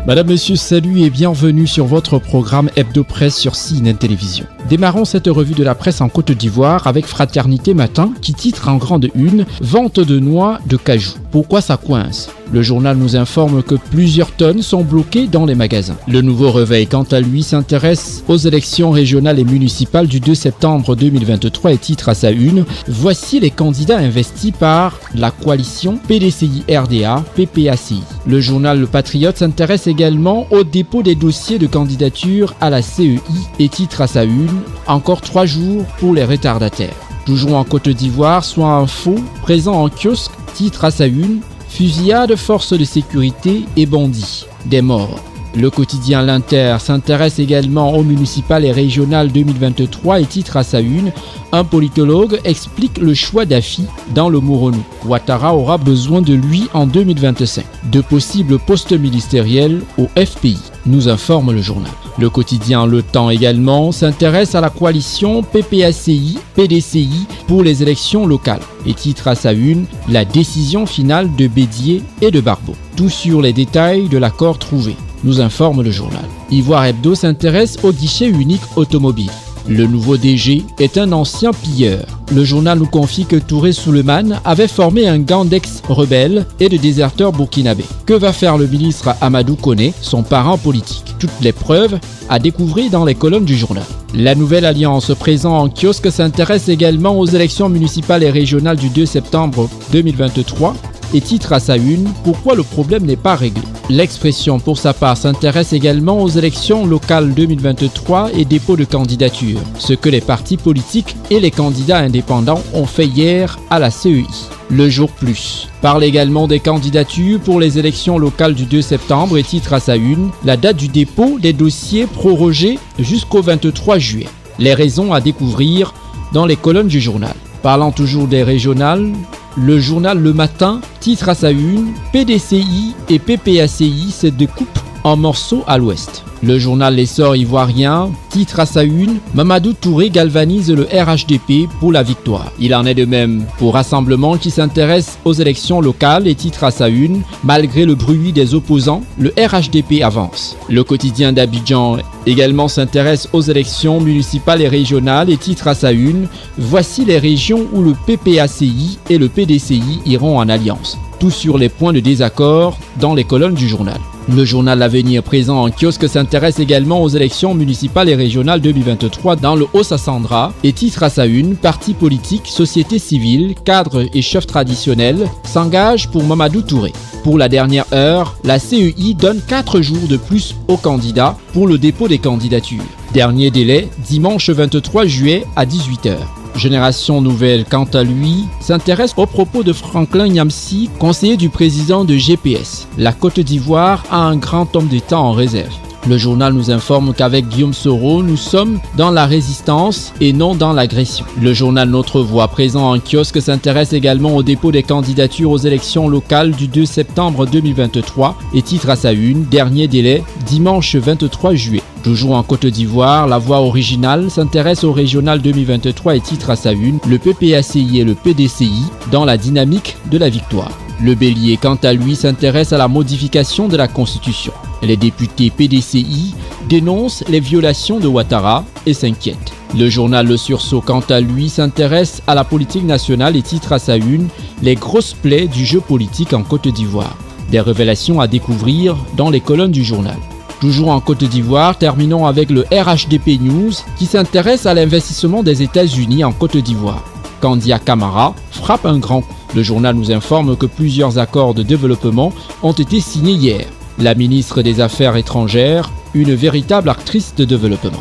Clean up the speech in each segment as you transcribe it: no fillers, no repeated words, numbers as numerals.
Madame, Monsieur, salut et bienvenue sur votre programme Hebdo Presse sur CNN Télévision. Démarrons cette revue de la presse en Côte d'Ivoire avec Fraternité Matin qui titre en grande une « Vente de noix de cajou ». Pourquoi ça coince ? Le journal nous informe que plusieurs tonnes sont bloquées dans les magasins. Le Nouveau Réveil, quant à lui, s'intéresse aux élections régionales et municipales du 2 septembre 2023 et titre à sa une « Voici les candidats investis par la coalition PDCI-RDA-PPACI ». Le journal Le Patriote s'intéresse également au dépôt des dossiers de candidature à la CEI et titre à sa une « Encore 3 jours pour les retardataires ». Toujours en Côte d'Ivoire, soit info, présent en kiosque, titre à sa une « Fusillade, forces de sécurité et bandits, des morts ». Le quotidien L'Inter s'intéresse également aux municipales et régionales 2023 et titre à sa une « Un politologue explique le choix d'Afi dans le Moronou. Ouattara aura besoin de lui en 2025. De possibles postes ministériels au FPI », nous informe le journal. Le quotidien Le Temps également s'intéresse à la coalition PPACI-PDCI pour les élections locales et titre à sa une « La décision finale de Bédier et de Barbeau ». Tout sur les détails de l'accord trouvé, nous informe le journal. Ivoire Hebdo s'intéresse au guichet unique automobile. Le nouveau DG est un ancien pilleur. Le journal nous confie que Touré Souleymane avait formé un gang d'ex-rebelles et de déserteurs burkinabés. Que va faire le ministre Amadou Koné, son parent politique ? Toutes les preuves à découvrir dans les colonnes du journal. La nouvelle alliance présente en kiosque s'intéresse également aux élections municipales et régionales du 2 septembre 2023 et titre à sa une « Pourquoi le problème n'est pas réglé ». L'Expression, pour sa part, s'intéresse également aux élections locales 2023 et dépôt de candidature, ce que les partis politiques et les candidats indépendants ont fait hier à la CEI. Le Jour Plus parle également des candidatures pour les élections locales du 2 septembre et titre à sa une « La date du dépôt des dossiers prorogée jusqu'au 23 juillet ». Les raisons à découvrir dans les colonnes du journal. Parlant toujours des régionales, le journal Le Matin titre à sa une « PDCI et PPACI se découpent en morceaux à l'ouest ». Le journal L'Essor ivoirien titre à sa une « Mamadou Touré galvanise le RHDP pour la victoire ». Il en est de même pour Rassemblement qui s'intéresse aux élections locales et titre à sa une « Malgré le bruit des opposants, le RHDP avance ». Le quotidien d'Abidjan également s'intéresse aux élections municipales et régionales et titre à sa une « Voici les régions où le PPACI et le PDCI iront en alliance ». Tout sur les points de désaccord dans les colonnes du journal. Le journal L'Avenir présent en kiosque s'intéresse également aux élections municipales et régionales 2023 dans le Haut-Sassandra et titre à sa une « Partis politiques, société civile, cadres et chefs traditionnels s'engagent pour Mamadou Touré ». Pour la dernière heure, la CEI donne 4 jours de plus aux candidats pour le dépôt des candidatures. Dernier délai, dimanche 23 juillet à 18h. Génération Nouvelle, quant à lui, s'intéresse aux propos de Franklin Nyamsi, conseiller du président de GPS. La Côte d'Ivoire a un grand homme d'État en réserve. Le journal nous informe qu'avec Guillaume Soro, nous sommes dans la résistance et non dans l'agression. Le journal Notre Voix, présent en kiosque, s'intéresse également au dépôt des candidatures aux élections locales du 2 septembre 2023 et titre à sa une « Dernier délai, dimanche 23 juillet ». Toujours en Côte d'Ivoire, La Voix originale s'intéresse au régional 2023 et titre à sa une « Le PPACI et le PDCI dans la dynamique de la victoire ». Le Bélier, quant à lui, s'intéresse à la modification de la Constitution. Les députés PDCI dénoncent les violations de Ouattara et s'inquiètent. Le journal Le Sursaut, quant à lui, s'intéresse à la politique nationale et titre à sa une « Les grosses plaies du jeu politique en Côte d'Ivoire ». Des révélations à découvrir dans les colonnes du journal. Toujours en Côte d'Ivoire, terminons avec le RHDP News qui s'intéresse à l'investissement des États-Unis en Côte d'Ivoire. Kandia Camara frappe un grand coup. Le journal nous informe que plusieurs accords de développement ont été signés hier. La ministre des Affaires étrangères, une véritable actrice de développement.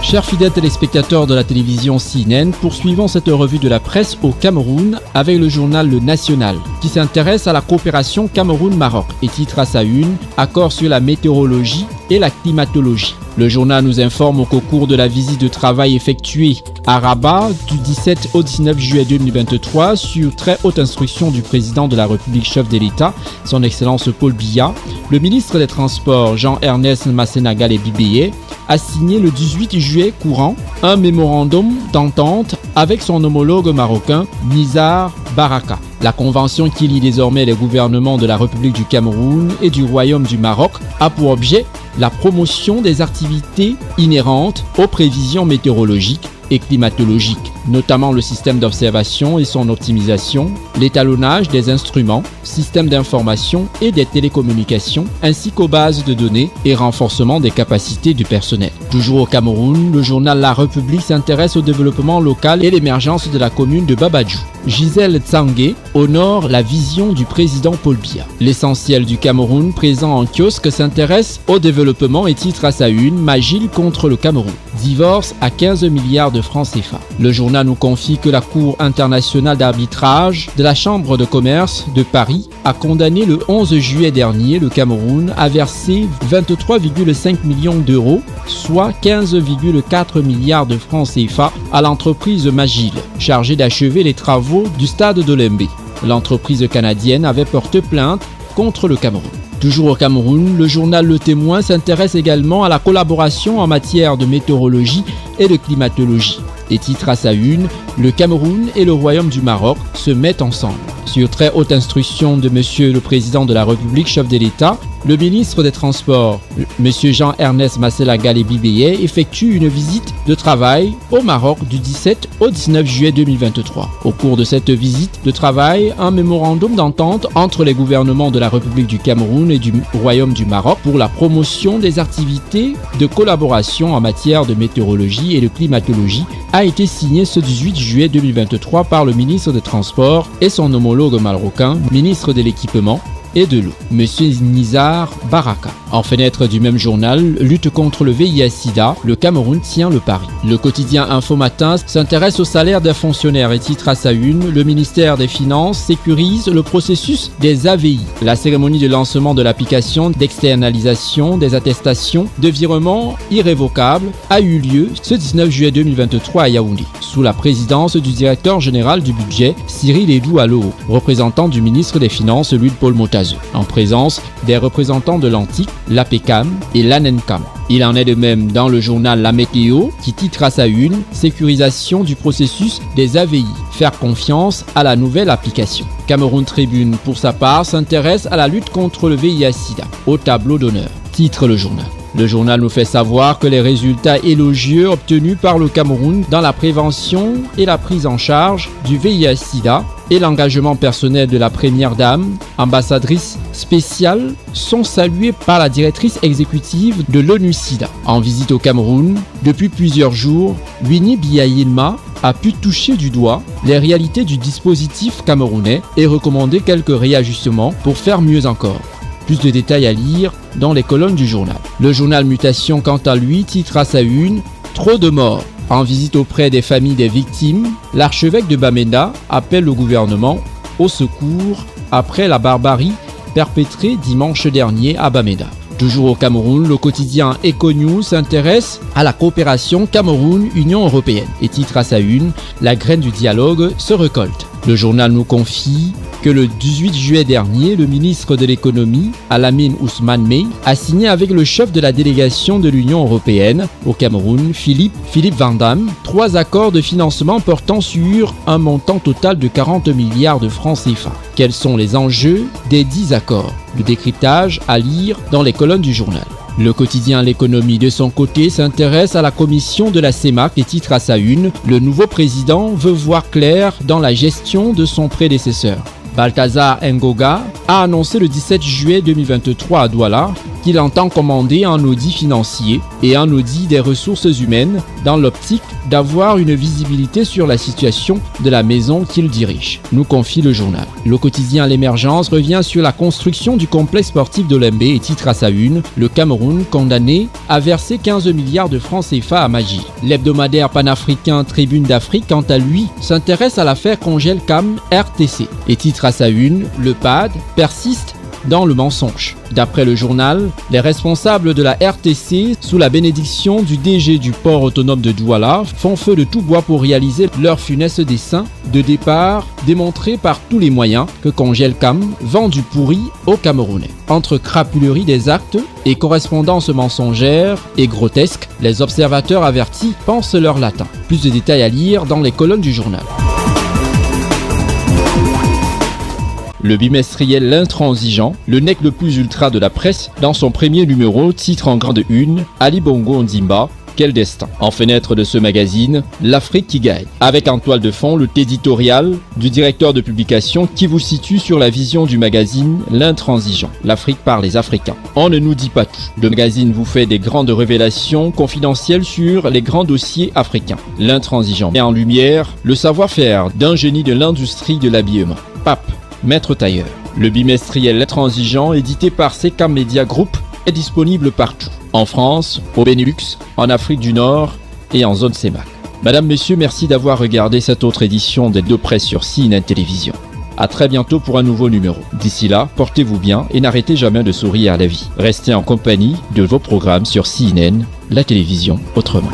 Chers fidèles téléspectateurs de la télévision CNN, poursuivons cette revue de la presse au Cameroun avec le journal Le National qui s'intéresse à la coopération Cameroun-Maroc et titre à sa une « Accord sur la météorologie et la climatologie ». Le journal nous informe qu'au cours de la visite de travail effectuée à Rabat du 17 au 19 juillet 2023 sur très haute instruction du président de la République chef de l'État, son Excellence Paul Biya, le ministre des Transports Jean-Ernest Massenagal Bibeye a signé le 18 juillet courant un mémorandum d'entente avec son homologue marocain Nizar Baraka. La convention qui lie désormais les gouvernements de la République du Cameroun et du Royaume du Maroc a pour objet la promotion des activités inhérentes aux prévisions météorologiques et climatologiques, notamment le système d'observation et son optimisation, l'étalonnage des instruments, systèmes d'information et des télécommunications, ainsi qu'aux bases de données et renforcement des capacités du personnel. Toujours au Cameroun, le journal La République s'intéresse au développement local et l'émergence de la commune de Babadjou. Gisèle Tsangé honore la vision du président Paul Biya. L'essentiel du Cameroun présent en kiosque s'intéresse au développement et titre à sa une « Magil contre le Cameroun. Divorce à 15 milliards de francs CFA ». Le journal nous confie que la Cour internationale d'arbitrage de la Chambre de commerce de Paris a condamné le 11 juillet dernier le Cameroun à verser 23,5 millions d'euros, soit 15,4 milliards de francs CFA, à l'entreprise Magil, chargée d'achever les travaux du stade d'Olembe. L'entreprise canadienne avait porté plainte contre le Cameroun. Toujours au Cameroun, le journal Le Témoin s'intéresse également à la collaboration en matière de météorologie et de climatologie et titre à sa une « Le Cameroun et le Royaume du Maroc se mettent ensemble ». Sur très haute instruction de Monsieur le Président de la République, chef de l'État, le ministre des Transports, Monsieur Jean-Ernest Masséla Galibi-Beyet, effectue une visite de travail au Maroc du 17 au 19 juillet 2023. Au cours de cette visite de travail, un mémorandum d'entente entre les gouvernements de la République du Cameroun et du Royaume du Maroc pour la promotion des activités de collaboration en matière de météorologie et de climatologie a été signé ce 18 juillet 2023 par le ministre des Transports et son homologue marocain, ministre de l'Équipement et de l'eau, M. Nizar Baraka. En fenêtre du même journal, lutte contre le VIH-Sida, le Cameroun tient le pari. Le quotidien Info Matin s'intéresse au salaire des fonctionnaires et titre à sa une, le ministère des Finances sécurise le processus des AVI. La cérémonie de lancement de l'application d'externalisation des attestations de virement irrévocable a eu lieu ce 19 juillet 2023 à Yaoundé, sous la présidence du directeur général du budget, Cyril Edou-Aloo, représentant du ministre des Finances, Louis-Paul Motazeux, en présence des représentants de l'ANTIC, l'APECAM et l'ANENCAM. Il en est de même dans le journal La Météo qui titre à sa une « Sécurisation du processus des AVI, faire confiance à la nouvelle application ». Cameroun Tribune, pour sa part, s'intéresse à la lutte contre le VIH-Sida, au tableau d'honneur, titre le journal. Le journal nous fait savoir que les résultats élogieux obtenus par le Cameroun dans la prévention et la prise en charge du VIH-Sida et l'engagement personnel de la première dame, ambassadrice spéciale, sont salués par la directrice exécutive de l'ONU-SIDA. En visite au Cameroun, depuis plusieurs jours, Winnie Biaïlma a pu toucher du doigt les réalités du dispositif camerounais et recommander quelques réajustements pour faire mieux encore. Plus de détails à lire dans les colonnes du journal. Le journal Mutation, quant à lui, titre à sa une « Trop de morts ». En visite auprès des familles des victimes, l'archevêque de Bamenda appelle le gouvernement au secours après la barbarie perpétrée dimanche dernier à Bamenda. Toujours au Cameroun, le quotidien Econews s'intéresse à la coopération Cameroun-Union européenne et titre à sa une « La graine du dialogue se récolte ». Le journal nous confie que le 18 juillet dernier, le ministre de l'économie, Alamine Ousmane Mey, a signé avec le chef de la délégation de l'Union européenne au Cameroun, Philippe Van Damme, 3 accords de financement portant sur un montant total de 40 milliards de francs CFA. Quels sont les enjeux des 10 accords? Le décryptage à lire dans les colonnes du journal. Le quotidien L'économie, de son côté, s'intéresse à la commission de la CEMAC et titre à sa une « Le nouveau président veut voir clair dans la gestion de son prédécesseur ». Balthazar Ngoga a annoncé le 17 juillet 2023 à Douala qu'il entend commander un audit financier et un audit des ressources humaines dans l'optique d'avoir une visibilité sur la situation de la maison qu'il dirige, nous confie le journal. Le quotidien L'Émergence revient sur la construction du complexe sportif d'Olembe et titre à sa une « Le Cameroun condamné à verser 15 milliards de francs CFA à Magil ». L'hebdomadaire panafricain Tribune d'Afrique, quant à lui, s'intéresse à l'affaire Congelcam RTC et titre à sa une « Le PAD persiste dans le mensonge. D'après le journal, les responsables de la RTC, sous la bénédiction du DG du port autonome de Douala, font feu de tout bois pour réaliser leur funeste dessein de départ, démontré par tous les moyens que Congelcam vend du pourri aux Camerounais. Entre crapulerie des actes et correspondance mensongère et grotesque, les observateurs avertis pensent leur latin. Plus de détails à lire dans les colonnes du journal. Le bimestriel L'Intransigeant, le nec le plus ultra de la presse, dans son premier numéro, titre en grande une « Ali Bongo Ondimba, quel destin ?» En fenêtre de ce magazine, l'Afrique qui gagne. Avec en toile de fond le éditorial du directeur de publication qui vous situe sur la vision du magazine L'Intransigeant, l'Afrique par les Africains. On ne nous dit pas tout. Le magazine vous fait des grandes révélations confidentielles sur les grands dossiers africains. L'Intransigeant met en lumière le savoir-faire d'un génie de l'industrie de l'habillement. Pape, maître tailleur. Le bimestriel L'Intransigeant, édité par Secam Media Group, est disponible partout. En France, au Benelux, en Afrique du Nord et en zone CEMAC. Madame, Messieurs, merci d'avoir regardé cette autre édition d'Hebdo Presse sur CNN Télévision. À très bientôt pour un nouveau numéro. D'ici là, portez-vous bien et n'arrêtez jamais de sourire à la vie. Restez en compagnie de vos programmes sur CNN, la télévision autrement.